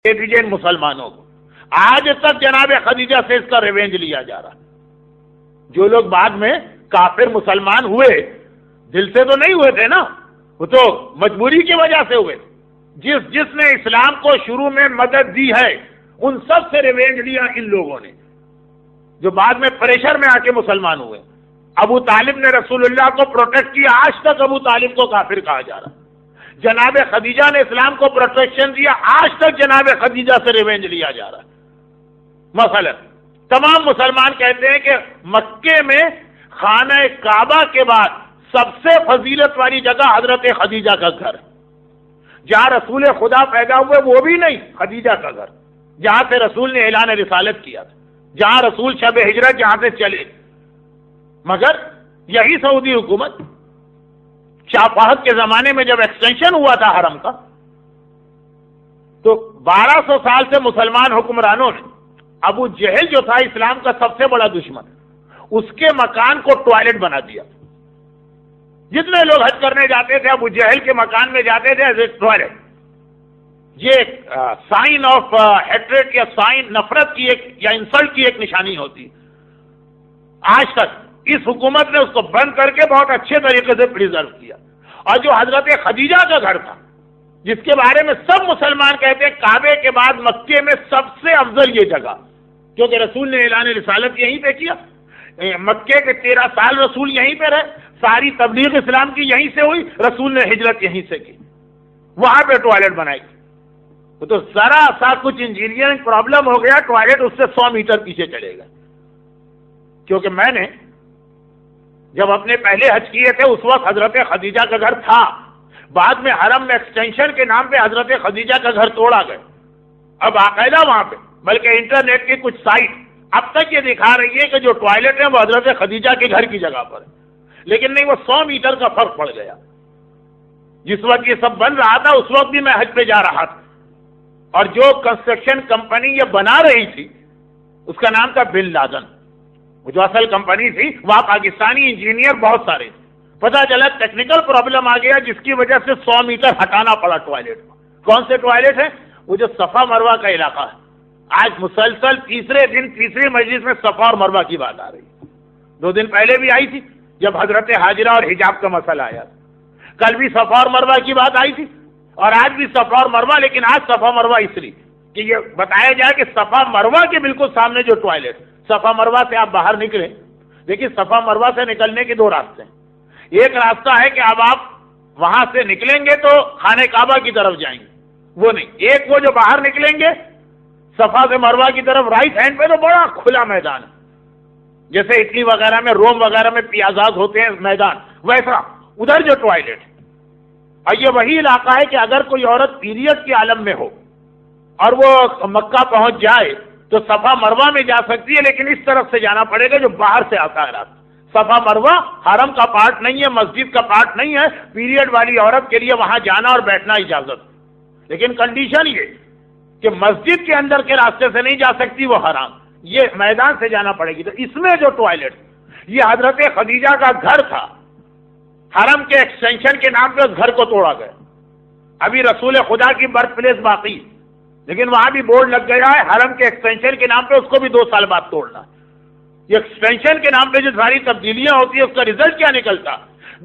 دے دیجیے ان مسلمانوں کو. آج تک جناب خدیجہ سے اس کا ریونج لیا جا رہا. جو لوگ بعد میں کافر مسلمان ہوئے دل سے تو نہیں ہوئے تھے نا, وہ تو مجبوری کی وجہ سے ہوئے. جس نے اسلام کو شروع میں مدد دی ہے ان سب سے ریونج لیا ان لوگوں نے جو بعد میں پریشر میں آ کے مسلمان ہوئے. ابو طالب نے رسول اللہ کو پروٹیکٹ کیا, آج تک ابو طالب کو کافر کہا جا رہا. جناب خدیجہ نے اسلام کو پروٹیکشن دیا, آج تک جناب خدیجہ سے ریونج لیا جا رہا. مثلا تمام مسلمان کہتے ہیں کہ مکے میں خانہ کعبہ کے بعد سب سے فضیلت والی جگہ حضرت خدیجہ کا گھر. جہاں رسول خدا پیدا ہوئے وہ بھی نہیں, خدیجہ کا گھر جہاں سے رسول نے اعلان رسالت کیا تھا, جہاں رسول شب ہجرت جہاں سے چلے. مگر یہی سعودی حکومت شاہ فہد کے زمانے میں جب ایکسٹینشن ہوا تھا حرم کا تو 1200 سال سے مسلمان حکمرانوں نے ابو جہل جو تھا اسلام کا سب سے بڑا دشمن, اس کے مکان کو ٹوائلٹ بنا دیا. جتنے لوگ حج کرنے جاتے تھے ابو جہل کے مکان میں جاتے تھے ایز اے ٹوائلٹ. یہ سائن آف ہیٹریٹ یا سائن نفرت کی ایک یا انسلٹ کی ایک نشانی ہوتی. آج تک اس حکومت نے اس کو بند کر کے بہت اچھے طریقے سے پریزرو کیا. اور جو حضرت خدیجہ کا گھر تھا جس کے بارے میں سب مسلمان کہتے ہیں کعبے کے بعد مکے میں سب سے افضل یہ جگہ, کیونکہ رسول نے اعلان رسالت یہیں پہ کیا. مکے کے 13 سال رسول یہیں پہ رہے, ساری تبلیغ اسلام کی یہیں سے ہوئی, رسول نے ہجرت یہیں سے کی, وہاں پہ ٹوائلٹ بنائی. تو ذرا سا کچھ انجینئرنگ پرابلم ہو گیا, ٹوائلٹ اس سے 100 میٹر پیچھے چلے گا. کیونکہ میں نے جب اپنے پہلے حج کیے تھے اس وقت حضرت خدیجہ کا گھر تھا, بعد میں حرم میں ایکسٹینشن کے نام پہ حضرت خدیجہ کا گھر توڑا گیا. اب باقاعدہ وہاں پہ بلکہ انٹرنیٹ کی کچھ سائٹ اب تک یہ دکھا رہی ہے کہ جو ٹوائلٹ ہے وہ حضرت خدیجہ کے گھر کی جگہ پر ہے, لیکن نہیں, وہ 100 میٹر کا فرق پڑ گیا. جس وقت یہ سب بن رہا تھا اس وقت بھی میں حج پہ جا رہا تھا, اور جو کنسٹرکشن کمپنی یہ بنا رہی تھی اس کا نام تھا بن لادن. وہ جو اصل کمپنی تھی وہاں پاکستانی انجینئر بہت سارے تھے. پتا چلا ٹیکنیکل پرابلم آ گیا جس کی وجہ سے 100 میٹر ہٹانا پڑا ٹوائلٹ. کون سے ٹوائلٹ ہیں؟ وہ جو صفا مروہ کا علاقہ ہے. آج مسلسل تیسرے دن تیسری مجلس میں صفا اور مروہ کی بات آ رہی ہے. 2 دن پہلے بھی آئی تھی جب حضرت حاجرہ اور حجاب کا مسئلہ آیا تھا. کل بھی صفا اور مروہ کی بات آئی تھی, اور آج بھی صفا اور مروہ. لیکن آج صفا مروہ اس لیے کہ یہ بتایا جائے کہ صفا مروہ کے بالکل سامنے جو ٹوائلٹ, صفا مروہ سے آپ باہر نکلیں. دیکھیے صفا مروہ سے نکلنے کے 2 راستے ہیں. ایک راستہ ہے کہ اب آپ وہاں سے نکلیں گے تو خانہ کعبہ کی طرف جائیں گے, وہ نہیں. ایک وہ جو باہر نکلیں گے صفا سے مروہ کی طرف, رائٹ ہینڈ پہ تو بڑا کھلا میدان ہے, جیسے اٹلی وغیرہ میں روم وغیرہ میں پیازاز ہوتے ہیں میدان, ویسا ادھر جو ٹوائلٹ ہے. اور یہ وہی علاقہ ہے کہ اگر کوئی عورت پیریڈ کے عالم میں ہو اور وہ مکہ پہنچ جائے تو صفا مروہ میں جا سکتی ہے, لیکن اس طرف سے جانا پڑے گا جو باہر سے آتا ہے راستہ. صفا مروہ حرم کا پارٹ نہیں ہے, مسجد کا پارٹ نہیں ہے. پیریڈ والی عورت کے لیے وہاں جانا اور بیٹھنا اجازت, لیکن کنڈیشن یہ کہ مسجد کے اندر کے راستے سے نہیں جا سکتی, وہ حرام, یہ میدان سے جانا پڑے گی. تو اس میں جو ٹوائلٹ, یہ حضرت خدیجہ کا گھر تھا, حرم کے ایکسٹینشن کے نام پہ اس گھر کو توڑا گیا. ابھی رسول خدا کی برتھ پلیس باقی, لیکن وہاں بھی بورڈ لگ گیا ہے حرم کے ایکسٹینشن کے نام پہ اس کو بھی 2 سال بعد توڑنا. یہ ایکسٹینشن کے نام پہ جو ساری تبدیلیاں ہوتی ہیں اس کا رزلٹ کیا نکلتا؟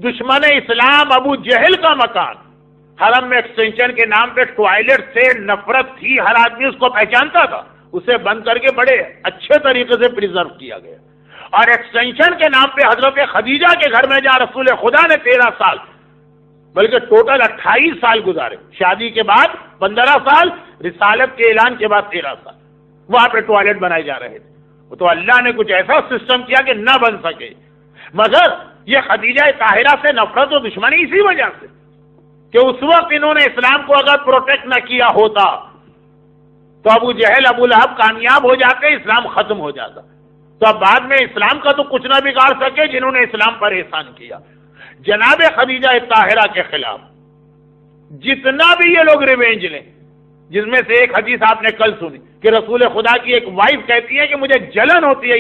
دشمن اسلام ابو جہل کا مکان, حرم میں ایکسٹینشن کے نام پہ ٹوائلٹ سے نفرت تھی, ہر آدمی اس کو پہچانتا تھا, اسے بند کر کے بڑے اچھے طریقے سے پریزرو کیا گیا. اور ایکسٹینشن کے نام پہ حضرت خدیجہ کے گھر میں جہاں رسول خدا نے 13 سال بلکہ ٹوٹل 28 سال گزارے, شادی کے بعد 15 سال, رسالت کے اعلان کے بعد 13 سال, وہاں پہ ٹوائلٹ بنائے جا رہے تھے. تو اللہ نے کچھ ایسا سسٹم کیا کہ نہ بن سکے. مگر یہ خدیجہ طاہرہ سے نفرت و دشمنی اسی وجہ سے کہ اس وقت انہوں نے اسلام کو اگر پروٹیکٹ نہ کیا ہوتا تو ابو جہل ابو لہب کامیاب ہو جاتے, اسلام ختم ہو جاتا. تو اب بعد میں اسلام کا تو کچھ نہ بگاڑ سکے جنہوں نے اسلام پر احسان کیا. جناب خدیجہ طاہرہ کے خلاف جتنا بھی یہ لوگ ریونج لیں, جس میں سے ایک حدیث آپ نے کل سنی کہ رسول خدا کی ایک وائف کہتی ہے کہ مجھے جلن ہوتی ہے